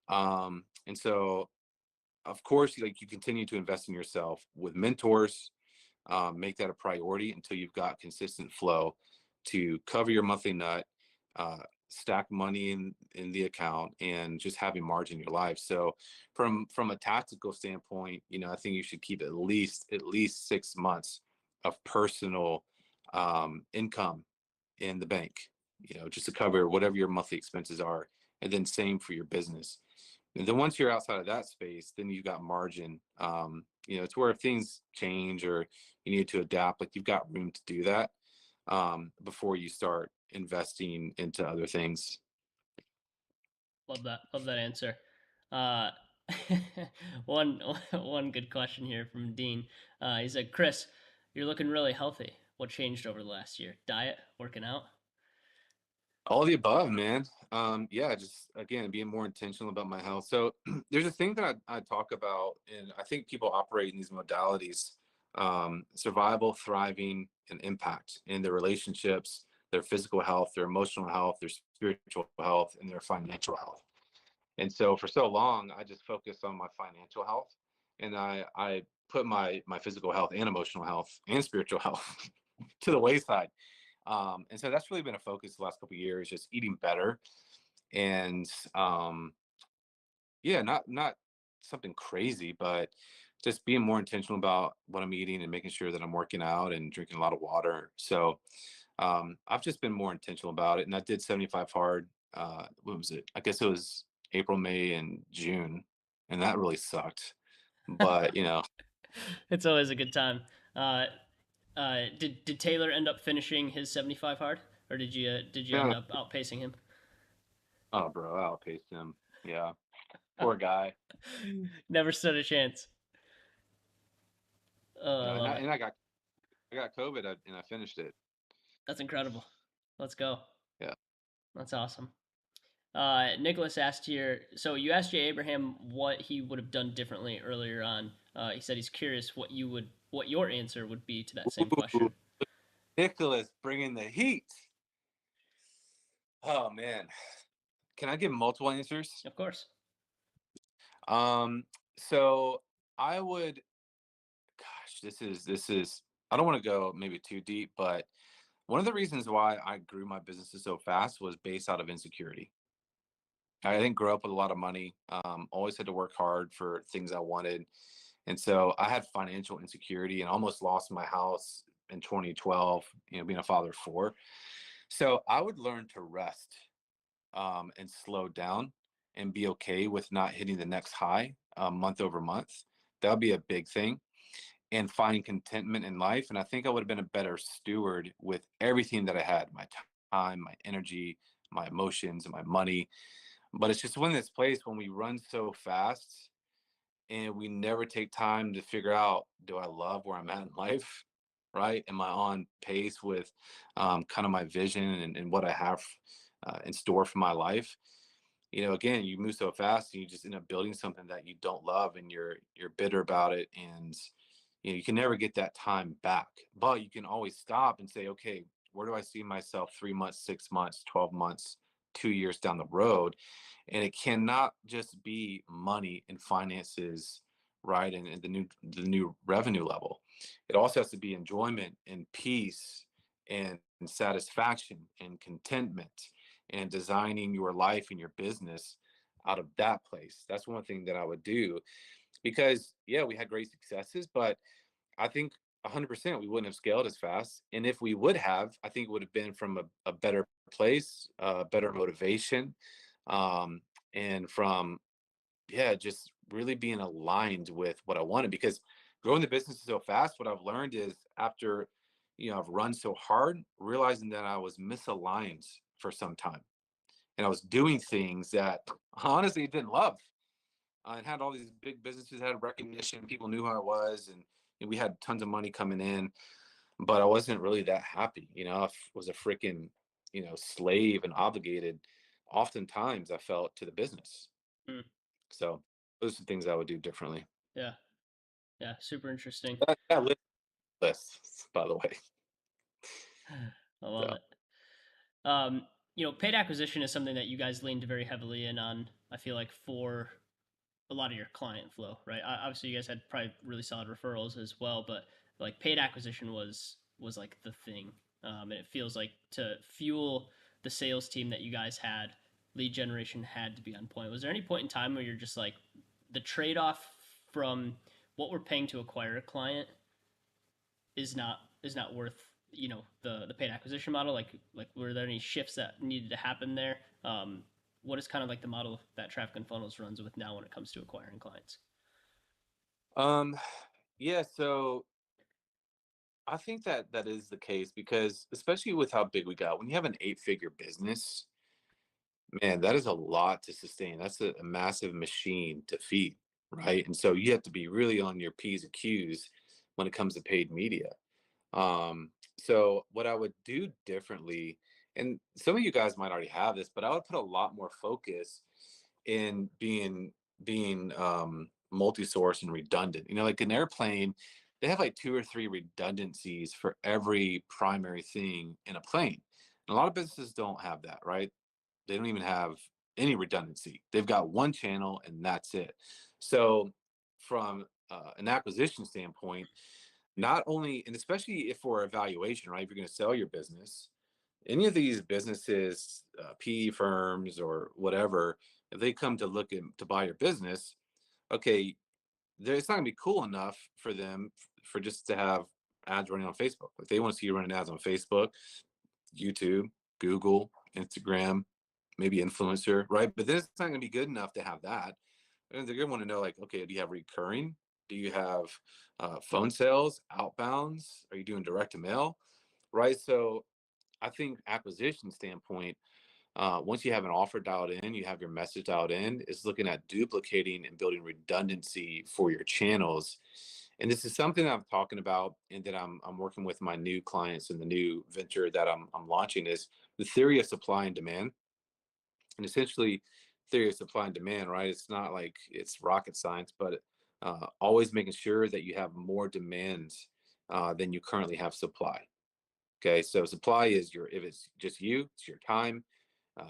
Speaker 2: And so, of course, like, you continue to invest in yourself with mentors. Make that a priority until you've got consistent flow to cover your monthly nut, uh, stack money in the account, and just having margin in your life. So from a tactical standpoint, I think you should keep at least 6 months of personal income in the bank, just to cover whatever your monthly expenses are. And then same for your business. And then once you're outside of that space, then you've got margin. It's where if things change or you need to adapt, like, you've got room to do that, before you start investing into other things.
Speaker 1: Love that. Love that answer. Uh, one one good question here from Dean. He said, "Chris, you're looking really healthy. What changed over the last year? Diet, working out?"
Speaker 2: All the above, man. Yeah, just again being more intentional about my health. So there's a thing that I talk about, and I think people operate in these modalities: survival, thriving, and impact in their relationships, their physical health, their emotional health, their spiritual health, and their financial health. And so for so long, I just focused on my financial health, and I put my physical health and emotional health and spiritual health to the wayside. And so that's really been a focus the last couple of years, just eating better, and yeah, not something crazy, but just being more intentional about what I'm eating and making sure that I'm working out and drinking a lot of water. So I've just been more intentional about it. And I did 75 hard. What was it? I guess it was April, May, and June, and that really sucked. But
Speaker 1: It's always a good time. Uh, did Taylor end up finishing his 75 hard, or did you end
Speaker 2: yeah.
Speaker 1: up outpacing him?
Speaker 2: Oh, bro, I outpaced him. Yeah, poor guy.
Speaker 1: Never stood a chance. Oh, I
Speaker 2: And
Speaker 1: love
Speaker 2: I,
Speaker 1: it.
Speaker 2: and I got COVID, and I finished it.
Speaker 1: That's incredible. Let's go.
Speaker 2: Yeah.
Speaker 1: That's awesome. Nicholas asked here. So you asked Jay Abraham what he would have done differently earlier on. He said he's curious what your answer would be to that same
Speaker 2: Ooh,
Speaker 1: question.
Speaker 2: Nicholas bringing the heat. Oh man, can I give multiple answers?
Speaker 1: Of course.
Speaker 2: Um, so I would, gosh, this is. I don't want to go maybe too deep, but one of the reasons why I grew my businesses so fast was based out of insecurity. I didn't grow up with a lot of money. Always had to work hard for things I wanted, and so I had financial insecurity and almost lost my house in 2012. Being a father of four, so I would learn to rest, and slow down, and be okay with not hitting the next high month over month. That would be a big thing. And find contentment in life. And I think I would have been a better steward with everything that I had, my time, my energy, my emotions, and my money. But it's just when this place when we run so fast and we never take time to figure out, do I love where I'm at in life? Right? Am I on pace with kind of my vision and what I have in store for my life? Again, you move so fast and you just end up building something that you don't love and you're bitter about it. And you can never get that time back. But you can always stop and say, okay, where do I see myself 3 months, 6 months, 12 months, 2 years down the road? And it cannot just be money and finances, right? And the new revenue level. It also has to be enjoyment and peace and satisfaction and contentment and designing your life and your business out of that place. That's one thing that I would do because yeah, we had great successes, but I think 100% we wouldn't have scaled as fast. And if we would have, I think it would have been from a better place, better motivation, um, and from, yeah, just really being aligned with what I wanted. Because growing the business so fast, what I've learned is after, I've run so hard, realizing that I was misaligned for some time. And I was doing things that I honestly didn't love. And had all these big businesses, had recognition, people knew who I was, and we had tons of money coming in, but I wasn't really that happy. I was a freaking, slave and obligated. Oftentimes I felt to the business.
Speaker 1: Mm,
Speaker 2: So those are things I would do differently.
Speaker 1: yeah, yeah, super interesting.
Speaker 2: That list, by the way.
Speaker 1: I love
Speaker 2: So
Speaker 1: it. Um, paid acquisition is something that you guys leaned very heavily in on. I feel like for a lot of your client flow, right? Obviously, you guys had probably really solid referrals as well, but like paid acquisition was like the thing, and it feels like to fuel the sales team that you guys had, lead generation had to be on point. Was there any point in time where you're just like the trade off from what we're paying to acquire a client is not worth the paid acquisition model? Like were there any shifts that needed to happen there? What is kind of like the model that traffic and funnels runs with now when it comes to acquiring clients?
Speaker 2: um yeah, so I think that that is the case because especially with how big we got, when you have an 8-figure business, man, that is a lot to sustain. That's a massive machine to feed, right? And so you have to be really on your P's and Q's when it comes to paid media. So what I would do differently, and some of you guys might already have this, but I would put a lot more focus in being multi-source and redundant. Like an airplane, they have like 2 or 3 redundancies for every primary thing in a plane. And a lot of businesses don't have that, right? They don't even have any redundancy. They've got one channel and that's it. So, from an acquisition standpoint, not only, and especially if for evaluation, right? If you're going to sell your business, any of these businesses, PE firms or whatever, if they come to look at to buy your business, okay, it's not going to be cool enough for them for just to have ads running on Facebook. Like they want to see you running ads on Facebook, YouTube, Google, Instagram, maybe influencer, right? But then it's not going to be good enough to have that. And they're going to want to know, like, okay, do you have recurring? Do you have phone sales, outbounds? Are you doing direct to mail? Right. So I think acquisition standpoint, once you have an offer dialed in, you have your message dialed in, is looking at duplicating and building redundancy for your channels. And this is something I'm talking about and that I'm working with my new clients in the new venture that I'm launching is the theory of supply and demand. And essentially theory of supply and demand, right? It's not like it's rocket science, but always making sure that you have more demand than you currently have supply. Okay, so supply is if it's just you, it's your time,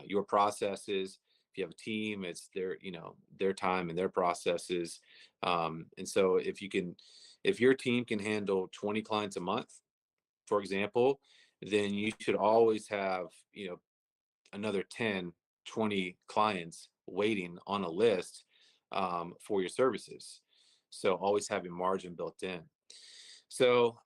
Speaker 2: your processes. If you have a team, it's their time and their processes. And so if your team can handle 20 clients a month, for example, then you should always have another 10, 20 clients waiting on a list for your services. So always having margin built in. So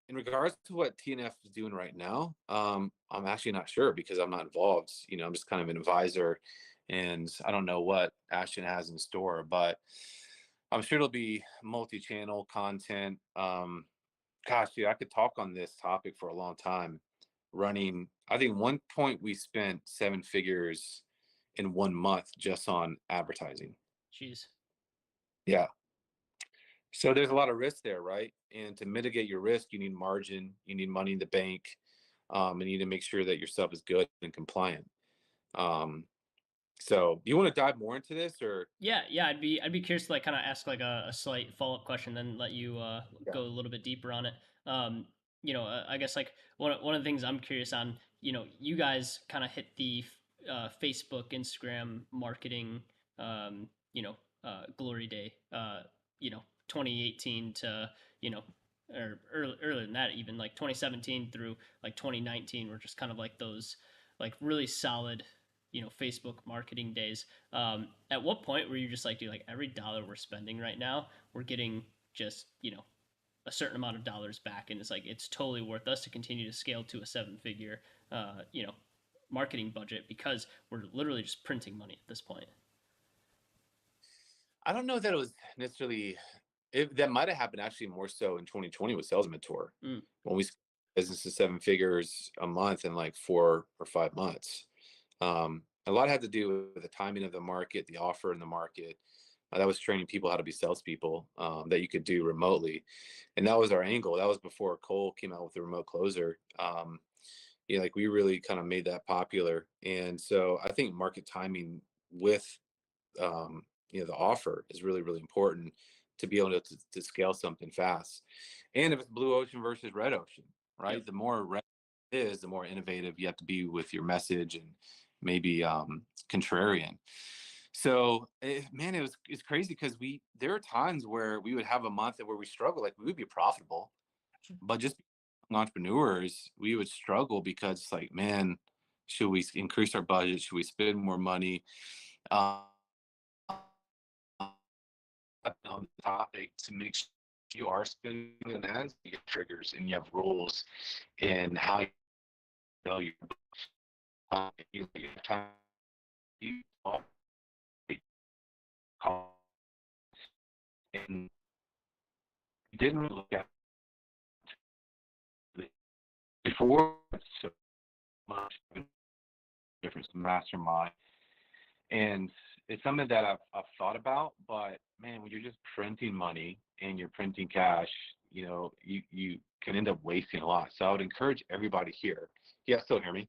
Speaker 2: in regards to what TNF is doing right now, I'm actually not sure because I'm not involved. I'm just kind of an advisor and I don't know what Ashton has in store, but I'm sure it'll be multi-channel content. Gosh, dude, I could talk on this topic for a long time. Running, I think one point we spent seven figures in 1 month just on advertising.
Speaker 1: Jeez.
Speaker 2: Yeah. So there's a lot of risk there, right? And to mitigate your risk, you need margin, you need money in the bank, and you need to make sure that your stuff is good and compliant. Um, so do you want to dive more into this or?
Speaker 1: Yeah, yeah, I'd be curious to like kind of ask like a slight follow up question, then let you
Speaker 2: Yeah.
Speaker 1: go a little bit deeper on it. Um, I guess like one of the things I'm curious on, you guys kind of hit the Facebook, Instagram marketing, um, you know, glory day, 2018 to you know, or earlier than that, even like 2017 through like 2019 were just kind of like those like really solid, Facebook marketing days. At what point were you just like, dude, like every dollar we're spending right now, we're getting just, a certain amount of dollars back, and it's like it's totally worth us to continue to scale to a seven figure, marketing budget because we're literally just printing money at this point.
Speaker 2: I don't know that it was necessarily that might have happened actually more so in 2020 with Sales Mentor
Speaker 1: Mm,
Speaker 2: when we business to seven figures a month in like 4 or 5 months. A lot had to do with the timing of the market, the offer in the market. That was training people how to be salespeople that you could do remotely, and that was our angle. That was before Cole came out with the remote closer. Like we really kind of made that popular, and so I think market timing with um, the offer is really, really important to be able to scale something fast. And if it's blue ocean versus red ocean,
Speaker 1: yep.
Speaker 2: right? The more red it is, the more innovative you have to be with your message and maybe contrarian. So, man, it's crazy because there are times where we would have a month where we struggle, like we would be profitable, but just entrepreneurs, we would struggle because it's like, man, should we increase our budget? Should we spend more money? Um, on the topic to make sure you are spending an ads, you get triggers and you have rules and how you know you time you call and you didn't really look at it before so much difference mastermind and it's something that I've thought about, but man, when you're just printing money and you're printing cash, you can end up wasting a lot. So I would encourage everybody here. Yeah, still hear me?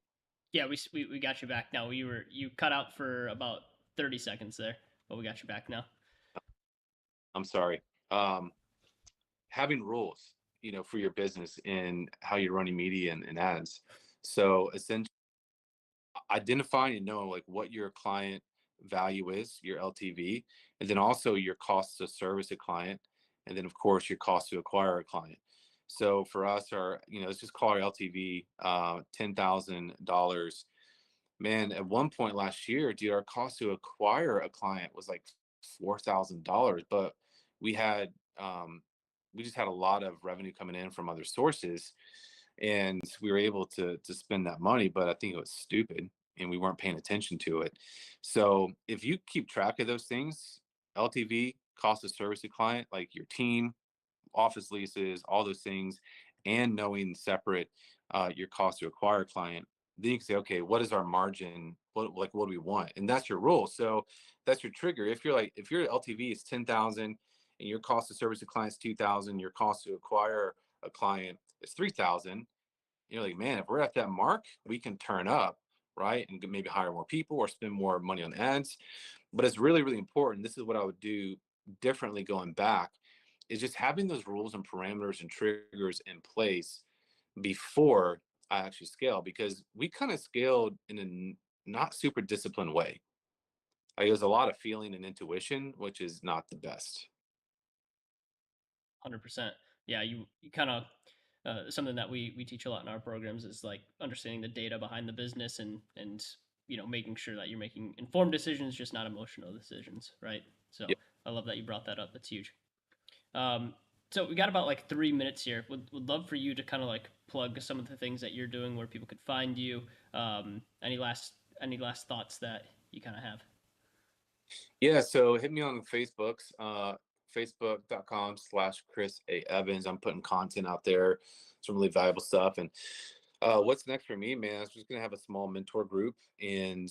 Speaker 1: Yeah, we got you back now. You cut out for about 30 seconds there, but we got you back now.
Speaker 2: I'm sorry. Um, Having rules, for your business and how you're running media and ads. So essentially identifying and knowing like what your client value is, your LTV, and then also your cost to service a client, and then of course your cost to acquire a client. So for us, let's just call our LTV $10,000. Man, at one point last year, dude, our cost to acquire a client was like $4,000, but we had we just had a lot of revenue coming in from other sources, and we were able to spend that money. But I think it was stupid, and we weren't paying attention to it. So if you keep track of those things, LTV, cost of service to client, like your team, office leases, all those things, and knowing separate your cost to acquire a client, then you can say, okay, what is our margin? What do we want? And that's your rule. So that's your trigger. If your LTV is 10,000 and your cost to service a client is 2,000, your cost to acquire a client is 3,000, you're like, man, if we're at that mark, we can turn up, right? And maybe hire more people or spend more money on ads. But it's really, really important. This is what I would do differently going back is just having those rules and parameters and triggers in place before I actually scale because we kind of scaled in a not super disciplined way. Like, it was a lot of feeling and intuition, which is not the best.
Speaker 1: 100%. Yeah, you kind of something that we teach a lot in our programs is like understanding the data behind the business, and making sure that you're making informed decisions, just not emotional decisions, right? So
Speaker 2: Yeah.
Speaker 1: I love that you brought that up. That's huge. Um, so we got about like 3 minutes here. Would love for you to kind of like plug some of the things that you're doing, where people could find you. Any last thoughts that you kind of have?
Speaker 2: Yeah, so hit me on Facebook's facebook.com/Chris A. Evans. I'm putting content out there, some really valuable stuff. And what's next for me, man? I'm just gonna have a small mentor group and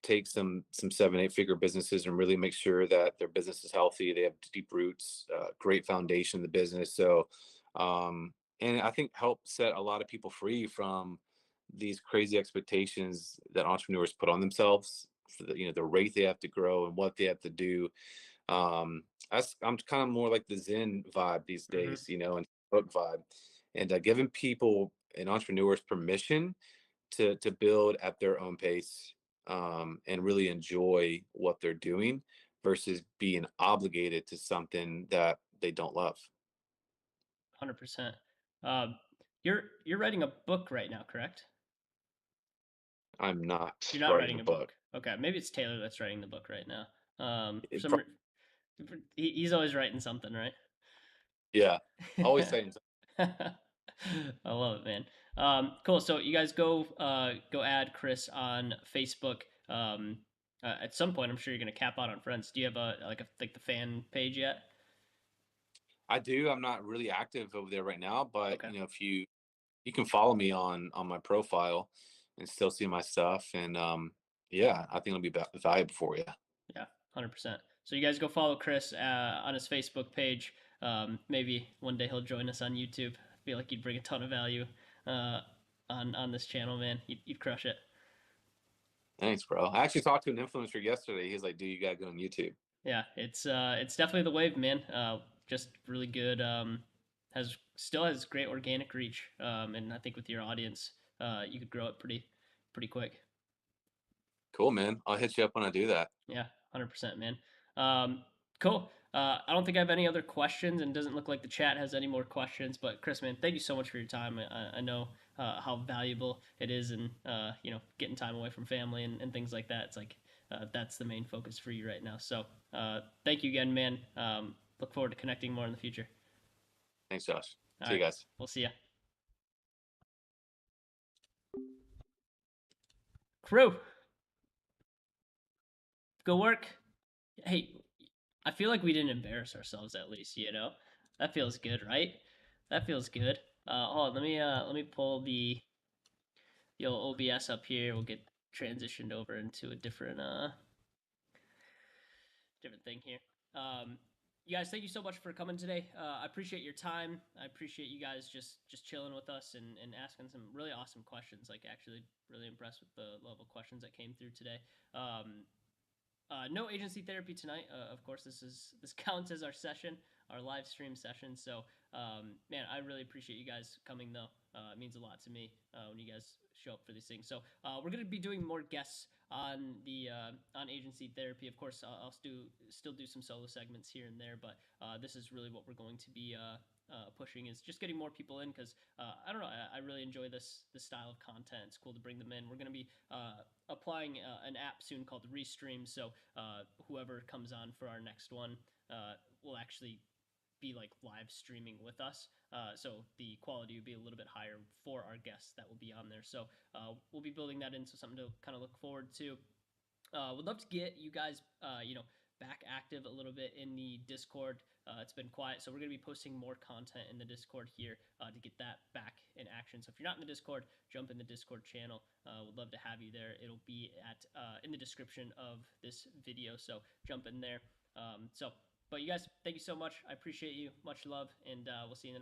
Speaker 2: take some 7, 8 figure businesses and really make sure that their business is healthy. They have deep roots, great foundation in the business. So, and I think help set a lot of people free from these crazy expectations that entrepreneurs put on themselves for the rate they have to grow and what they have to do. I'm kind of more like the Zen vibe these
Speaker 1: Mm-hmm.
Speaker 2: days, and book vibe, and giving people and entrepreneurs permission to build at their own pace, and really enjoy what they're doing versus being obligated to something that they don't love.
Speaker 1: 100%. Um, you're writing a book right now, correct?
Speaker 2: I'm not
Speaker 1: You're not
Speaker 2: writing
Speaker 1: writing
Speaker 2: a
Speaker 1: a
Speaker 2: book.
Speaker 1: book. Okay, maybe it's Taylor that's writing the book right now. For
Speaker 2: It
Speaker 1: some,
Speaker 2: pro-
Speaker 1: he's always writing something, right?
Speaker 2: yeah, always saying
Speaker 1: I love it, man. Cool. So you guys go add Chris on Facebook. At some point, I'm sure you're gonna cap out on friends. Do you have like the fan page yet?
Speaker 2: I do. I'm not really active over there right now, but
Speaker 1: Okay.
Speaker 2: if you can follow me on my profile and still see my stuff, and yeah, I think it'll be valuable for you.
Speaker 1: Yeah, 100%. So you guys go follow Chris on his Facebook page. Maybe one day he'll join us on YouTube. I feel like you'd bring a ton of value uh, on this channel, man. You'd crush it.
Speaker 2: Thanks, bro. I actually talked to an influencer yesterday. He's like, "Dude, you gotta go on YouTube."
Speaker 1: Yeah, it's definitely the wave, man. Just really good. Has still has great organic reach, and I think with your audience, you could grow it pretty quick.
Speaker 2: Cool, man. I'll hit you up when I do that.
Speaker 1: Yeah, 100%, man. Cool. I don't think I have any other questions, and it doesn't look like the chat has any more questions. But Chris, man, thank you so much for your time. I know how valuable it is, and getting time away from family and things like that. It's like that's the main focus for you right now. So thank you again, man. Look forward to connecting more in the future.
Speaker 2: Thanks, Josh.
Speaker 1: All
Speaker 2: See you
Speaker 1: right,
Speaker 2: guys.
Speaker 1: we'll see ya. Crew, go work. Hey, I feel like we didn't embarrass ourselves at least, you know? That feels good, right? That feels good. Hold on, let me pull the old OBS up here. We'll get transitioned over into a different thing here. You guys, thank you so much for coming today. I appreciate your time. I appreciate you guys just chilling with us and asking some really awesome questions. Like actually really impressed with the level of questions that came through today. No agency therapy tonight. Of course, this counts as our session, our live stream session. So, man, I really appreciate you guys coming though. It means a lot to me when you guys show up for these things. So, we're gonna be doing more guests on the on agency therapy. Of course, I'll still do some solo segments here and there, but this is really what we're going to be pushing is just getting more people in because I don't know. I really enjoy this style of content. It's cool to bring them in. We're going to be applying an app soon called Restream. So whoever comes on for our next one will actually be like live streaming with us. So the quality will be a little bit higher for our guests that will be on there. So we'll be building that into something to kind of look forward to. Would love to get you guys, back active a little bit in the Discord. It's been quiet, so we're going to be posting more content in the Discord here to get that back in action. So if you're not in the Discord, jump in the Discord channel. Would love to have you there. It'll be at in the description of this video, so jump in there. But you guys, thank you so much. I appreciate you. Much love, and we'll see you in the next.